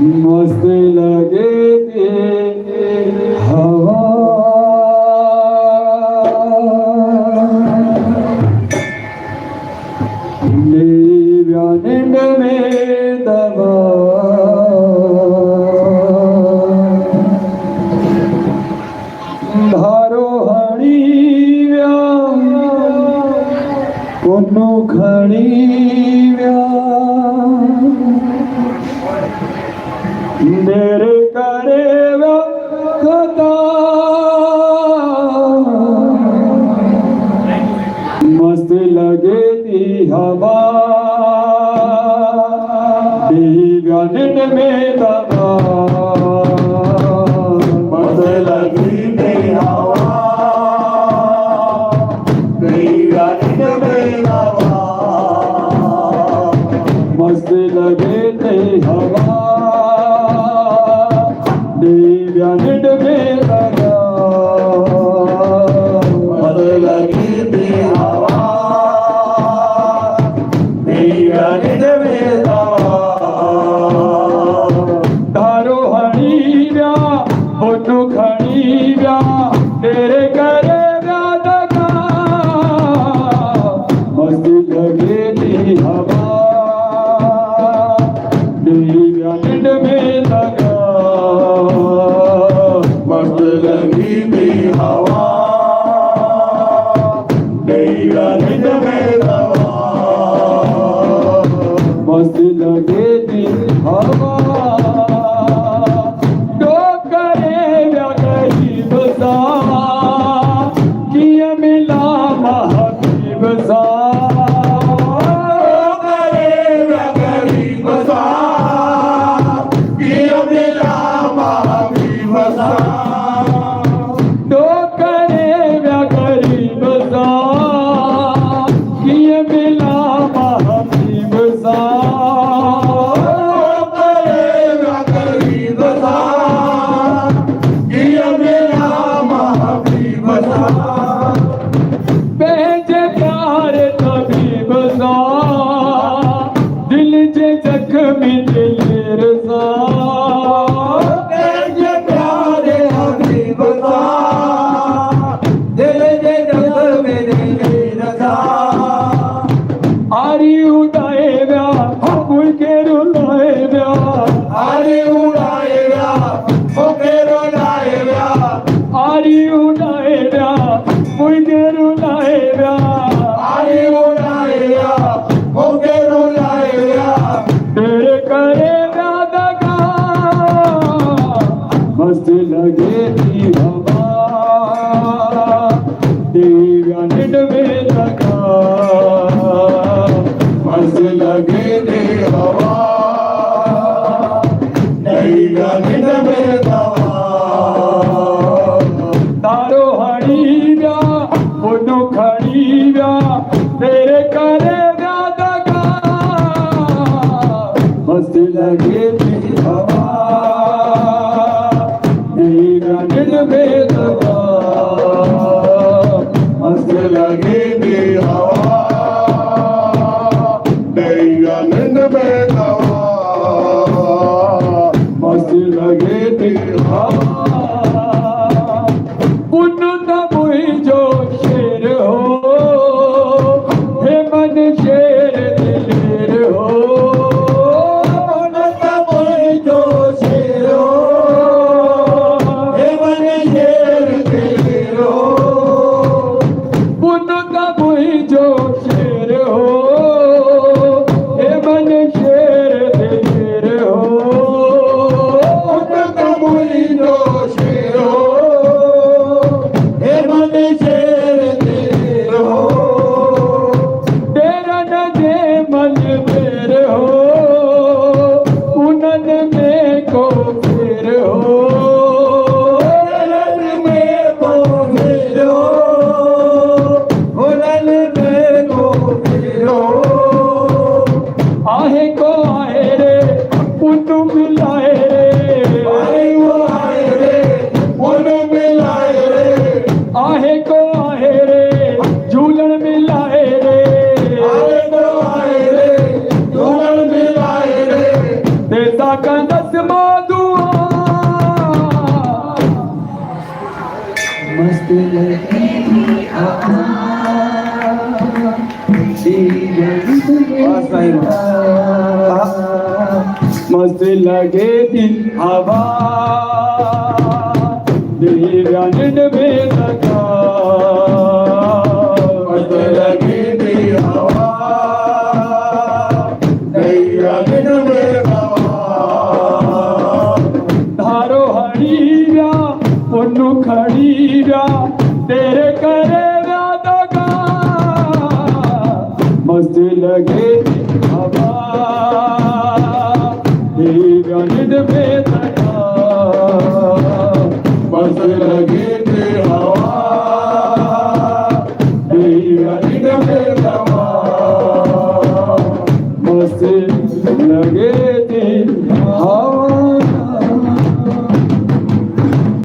मस्त लगे थे हवा निंद में दवा धारो हणीव्या पुनु खणीव्या मेरे करे कथा मस्त लगे थी हवा निंद में दवा मस्त लगी थी हवा निंद में दवा मस्त लगे थे हवा निंद में दवा मस्त लगी थी हवा निंद में दवा धारो हणीव्या पुनु खणीव्या तेरे करे व्यादगा मस्त लगे थी हवा निंद में दगा मस्त लगी थी हवा निंद में दवा मस्त लगे थी हवा डोकरे गरीब सा किया मिला महबीब सा गरीब सा मिला महावीर सा डोकरे गरीब सा किया मिला महबीब सा गरीब सा मिला महावीर सा बेजे प्यार तबीब सा दिल जे जख्मी दिलेर सा प्यारे हबीब सा दिल जे जग में दिल सा आरी उड़ाए व्या मुझके रुलाए व्या आरे उड़ाएगा फोकेरो लाएगा आरी उड़ाए व्या मुझके रुलाए व्या आरे उड़ाएगा फोकेरो लाएगा तेरे करे व्यादगा मस्त लगे थी हवा दिव्या निंद में दगा मस्त लगे थे हवा निंद में दवा तारो हणीव्या पुनु खणीव्या तेरे करे व्यादगा मस्त लगे थी हवा दिव्या निंद में दगा मस्त लगे थे हवा निंद में दवा मस्त लगे थी हवा पुनु तमुई जो शेर हो हे मन शेर दिलेर हो जो शेरो हे मन शेर तेरो पुनु तमुई जो शेर हो हे मन शेर दिलेर हो कमुई जो शेरो हे मन शेर तेरो तेरा न दे मन मेर हो उनन में को फिर हो रन में को फेरो रन में को फेरो आहे को आए रे पुनु मिलाए रे आए वो आए रे उन मिलाए रे आहे को आए रे झूलन मिलाए रे आए तो आए रे झूलन मिलाए रे देसा का दस कर्मा दुआ मस्त लगे मस्त लगे थी हवा दिव्यानंद में लगा मस्त लगी थी हवा दैया में धारो हरीरा पुन्नु खड़ीरा तेरे करे व्यादगा मस्त लगे हवा दिव्यानंद में लगा मस्त लगी